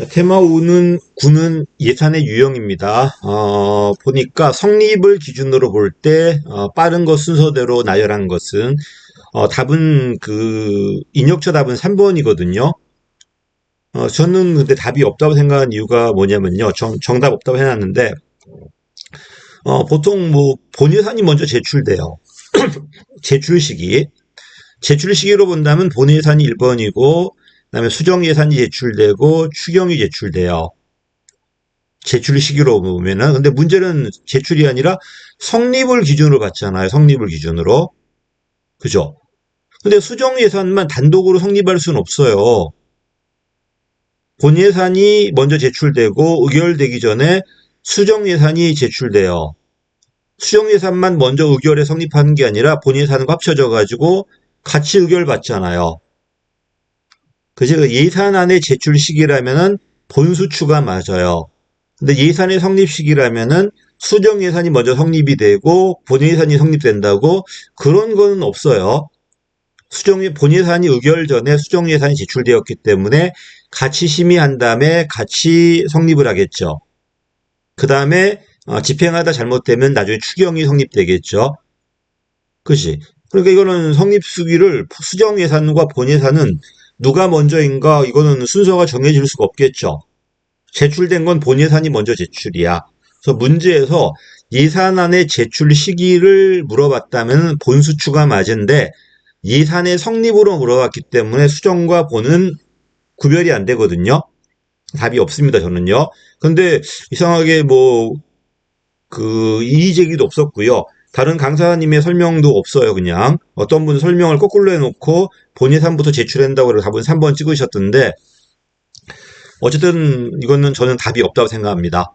자, 테마 5는 9는 예산의 유형입니다. 보니까 성립을 기준으로 볼 때, 빠른 것 순서대로 나열한 것은, 답은 인역처 답은 3번이거든요. 저는 근데 답이 없다고 생각한 이유가 뭐냐면요. 정답 없다고 해놨는데, 보통 뭐, 본예산이 먼저 제출돼요. 제출 시기. 제출 시기로 본다면 본예산이 1번이고, 그다음에 수정 예산이 제출되고 추경이 제출돼요. 제출 시기로 보면은. 근데 문제는 제출이 아니라 성립을 기준으로 봤잖아요. 성립을 기준으로. 그죠? 근데 수정 예산만 단독으로 성립할 수는 없어요. 본 예산이 먼저 제출되고 의결되기 전에 수정 예산이 제출돼요. 수정 예산만 먼저 의결에 성립하는 게 아니라 본 예산과 합쳐져 가지고 같이 의결 받잖아요. 그죠? 예산안의 제출 시기라면은 본수추가 맞아요. 근데 예산의 성립 시기라면은 수정 예산이 먼저 성립이 되고 본 예산이 성립된다고 그런 거는 없어요. 본 예산이 의결 전에 수정 예산이 제출되었기 때문에 같이 심의한 다음에 같이 성립을 하겠죠. 그 다음에 집행하다 잘못되면 나중에 추경이 성립되겠죠. 그치? 그러니까 이거는 성립 시기를 수정 예산과 본 예산은 누가 먼저인가 이거는 순서가 정해질 수가 없겠죠. 제출된 건 본 예산이 먼저 제출이야. 그래서 문제에서 예산안의 제출 시기를 물어봤다면 본수추가 맞은데 예산의 성립으로 물어봤기 때문에 수정과 본은 구별이 안 되거든요. 답이 없습니다, 저는요. 근데 이상하게 이의 제기도 없었고요. 다른 강사님의 설명도 없어요, 그냥. 어떤 분은 설명을 거꾸로 해놓고 본 예산부터 제출한다고 해서 답은 3번 찍으셨던데, 어쨌든 이거는 저는 답이 없다고 생각합니다.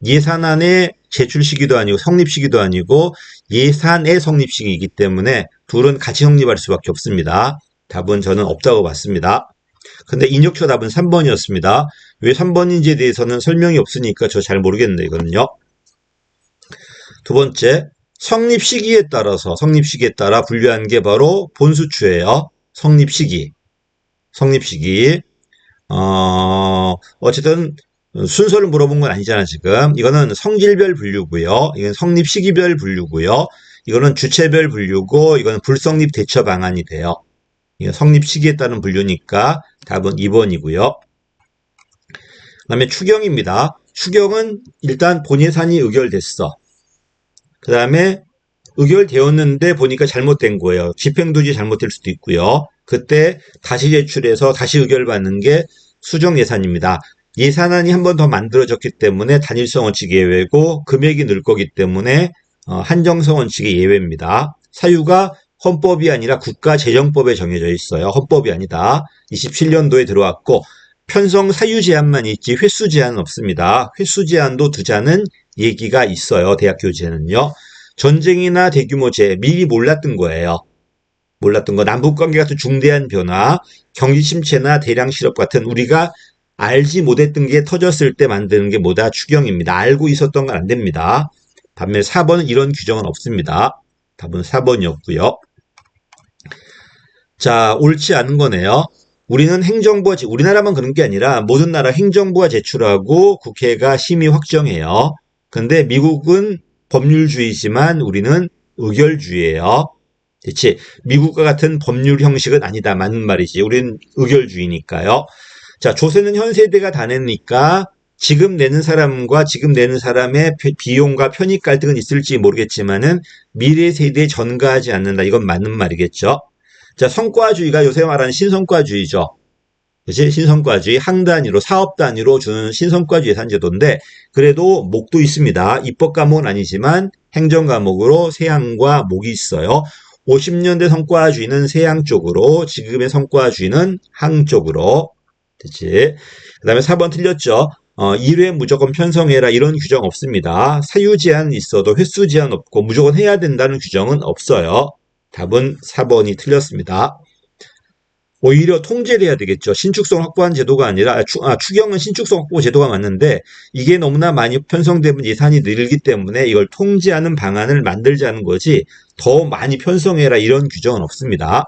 예산안의 제출 시기도 아니고 성립 시기도 아니고 예산의 성립 시기이기 때문에 둘은 같이 성립할 수밖에 없습니다. 답은 저는 없다고 봤습니다. 근데 인역처 답은 3번이었습니다. 왜 3번인지에 대해서는 설명이 없으니까 저 잘 모르겠는데 이거는요. 두 번째, 성립 시기에 따라 분류한 게 바로 본수추예요. 성립 시기. 어쨌든 순서를 물어본 건 아니잖아, 지금. 이거는 성질별 분류고요. 이건 성립 시기별 분류고요. 이거는 주체별 분류고, 이거는 불성립 대처 방안이 돼요. 이건 성립 시기에 따른 분류니까 답은 2번이고요. 그 다음에 추경입니다. 추경은 일단 본 예산이 의결됐어. 그 다음에 의결되었는데 보니까 잘못된 거예요. 집행도지 잘못될 수도 있고요. 그때 다시 제출해서 다시 의결받는 게 수정 예산입니다. 예산안이 한 번 더 만들어졌기 때문에 단일성 원칙 예외고 금액이 늘 거기 때문에 한정성 원칙의 예외입니다. 사유가 헌법이 아니라 국가재정법에 정해져 있어요. 헌법이 아니다. 27년도에 들어왔고 편성 사유 제한만 있지 횟수 제한은 없습니다. 횟수 제한도 두자는 얘기가 있어요. 대학 교재는요. 전쟁이나 대규모 재해 미리 몰랐던 거예요. 몰랐던 거 남북관계 같은 중대한 변화, 경기 침체나 대량 실업 같은 우리가 알지 못했던 게 터졌을 때 만드는 게 뭐다? 추경입니다. 알고 있었던 건 안 됩니다. 반면 4번은 이런 규정은 없습니다. 답은 4번이었고요. 자, 옳지 않은 거네요. 우리나라만 그런 게 아니라 모든 나라 행정부가 제출하고 국회가 심의 확정해요. 근데 미국은 법률주의지만 우리는 의결주의예요. 그렇지? 미국과 같은 법률 형식은 아니다. 맞는 말이지. 우리는 의결주의니까요. 자, 조세는 현 세대가 다 내니까 지금 내는 사람과 지금 내는 사람의 비용과 편익 갈등은 있을지 모르겠지만은 미래 세대에 전가하지 않는다. 이건 맞는 말이겠죠. 자, 성과주의가 요새 말하는 신성과주의죠. 그치? 신성과주의, 항 단위로, 사업 단위로 주는 신성과주의 예산제도인데, 그래도 목도 있습니다. 입법 과목은 아니지만 행정 과목으로 세항과 목이 있어요. 50년대 성과주의는 세항 쪽으로, 지금의 성과주의는 항 쪽으로. 그치? 그 다음에 4번 틀렸죠? 1회 무조건 편성해라 이런 규정 없습니다. 사유 제한은 있어도 횟수 제한 없고 무조건 해야 된다는 규정은 없어요. 답은 4번이 틀렸습니다. 오히려 통제를 해야 되겠죠. 신축성 확보한 제도가 아니라 추경은 신축성 확보 제도가 맞는데 이게 너무나 많이 편성되면 예산이 늘기 때문에 이걸 통제하는 방안을 만들자는 거지 더 많이 편성해라 이런 규정은 없습니다.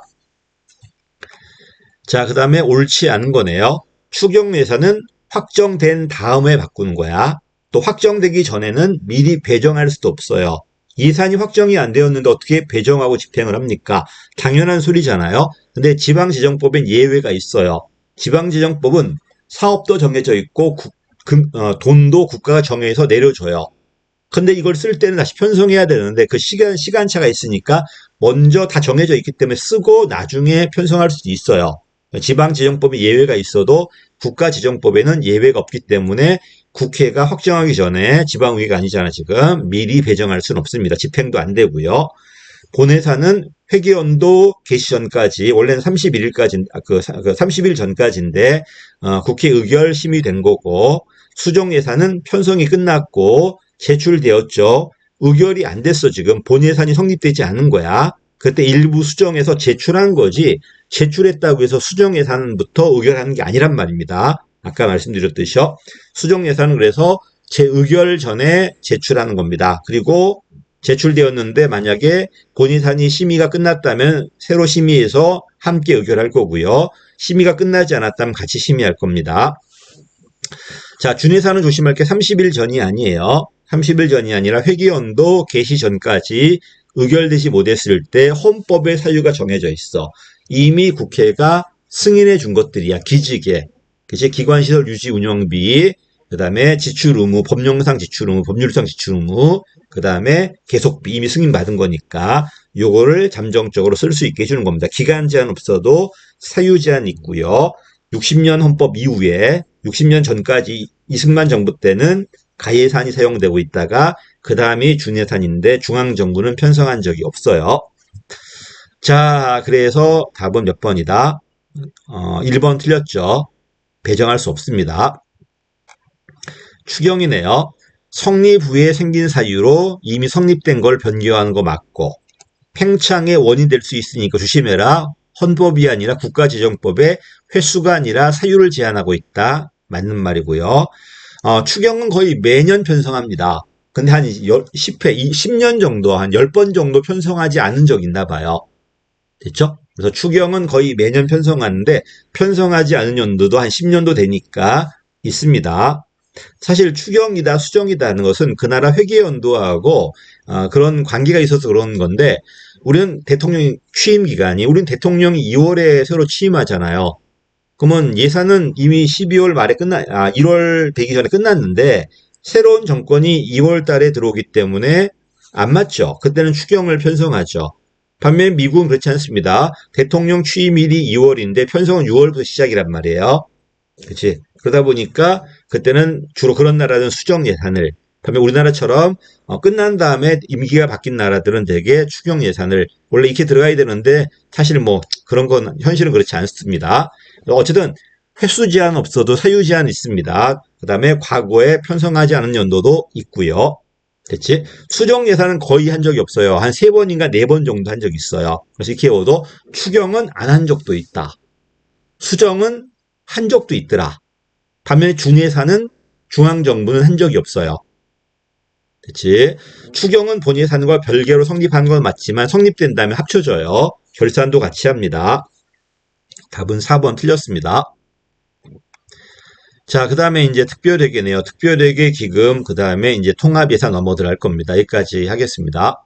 자, 그 다음에 옳지 않은 거네요. 추경 예산은 확정된 다음에 바꾸는 거야. 또 확정되기 전에는 미리 배정할 수도 없어요. 예산이 확정이 안 되었는데 어떻게 배정하고 집행을 합니까? 당연한 소리잖아요. 근데 지방재정법엔 예외가 있어요. 지방재정법은 사업도 정해져 있고 돈도 국가가 정해서 내려줘요. 근데 이걸 쓸 때는 다시 편성해야 되는데 그 시간차가 있으니까 먼저 다 정해져 있기 때문에 쓰고 나중에 편성할 수도 있어요. 지방재정법에 예외가 있어도 국가재정법에는 예외가 없기 때문에 국회가 확정하기 전에 지방의회가 아니잖아 지금 미리 배정할 수는 없습니다. 집행도 안 되고요. 본회사는 회계연도 개시 전까지 원래는 31일까지 30일 전까지인데 국회 의결 심의된 거고 수정예산은 편성이 끝났고 제출되었죠. 의결이 안 됐어 지금 본예산이 성립되지 않은 거야. 그때 일부 수정해서 제출한 거지 제출했다고 해서 수정예산부터 의결하는 게 아니란 말입니다. 아까 말씀드렸듯이요. 수정예산은 그래서 재의결 전에 제출하는 겁니다. 그리고 제출되었는데 만약에 본예산이 심의가 끝났다면 새로 심의해서 함께 의결할 거고요. 심의가 끝나지 않았다면 같이 심의할 겁니다. 자, 준예산은 조심할 게 30일 전이 아니에요. 30일 전이 아니라 회계연도 개시 전까지 의결되지 못했을 때 헌법의 사유가 정해져 있어. 이미 국회가 승인해 준 것들이야. 기직에. 그치? 기관시설 유지 운영비, 그 다음에 지출 의무, 법령상 지출 의무, 법률상 지출 의무, 그 다음에 계속비 이미 승인받은 거니까 요거를 잠정적으로 쓸 수 있게 해주는 겁니다. 기간 제한 없어도 사유 제한 있고요. 60년 헌법 이후에 60년 전까지 이승만 정부 때는 가예산이 사용되고 있다가 그 다음이 준예산인데 중앙정부는 편성한 적이 없어요. 자, 그래서 답은 몇 번이다? 1번 틀렸죠. 배정할 수 없습니다. 추경이네요. 성립 후에 생긴 사유로 이미 성립된 걸 변경하는 거 맞고 팽창의 원인 될 수 있으니까 조심해라. 헌법이 아니라 국가재정법에 횟수가 아니라 사유를 제한하고 있다. 맞는 말이고요. 추경은 거의 매년 편성합니다. 근데 한 10회, 10년 정도, 한 10번 정도 편성하지 않은 적 있나 봐요. 됐죠? 그래서 추경은 거의 매년 편성하는데 편성하지 않은 연도도 한 10년도 되니까 있습니다. 사실 추경이다 수정이다 하는 것은 그 나라 회계연도하고 그런 관계가 있어서 그런 건데 우리는 대통령 취임 기간이 우리는 대통령이 2월에 새로 취임하잖아요. 그러면 예산은 이미 12월 말에 1월 되기 전에 끝났는데 새로운 정권이 2월 달에 들어오기 때문에 안 맞죠. 그때는 추경을 편성하죠. 반면에 미국은 그렇지 않습니다. 대통령 취임일이 2월인데 편성은 6월부터 시작이란 말이에요. 그렇지. 그러다 보니까 그때는 주로 그런 나라는 수정 예산을 반면 우리나라처럼 끝난 다음에 임기가 바뀐 나라들은 대개 추경 예산을 원래 이렇게 들어가야 되는데 사실 뭐 그런 건 현실은 그렇지 않습니다. 어쨌든 횟수 제한 없어도 사유 제한 있습니다. 그 다음에 과거에 편성하지 않은 연도도 있고요. 됐지? 수정 예산은 거의 한 적이 없어요. 한 3번인가 4번 정도 한 적이 있어요. 그래서 이렇게 외워도 추경은 안 한 적도 있다. 수정은 한 적도 있더라. 반면에 준예산은 중앙정부는 한 적이 없어요. 됐지? 추경은 본예산과 별개로 성립한 건 맞지만 성립된 다음에 합쳐져요. 결산도 같이 합니다. 답은 4번 틀렸습니다. 자, 그 다음에 이제 특별회계네요. 특별회계 기금, 그 다음에 이제 통합예산 넘어 들어갈 겁니다. 여기까지 하겠습니다.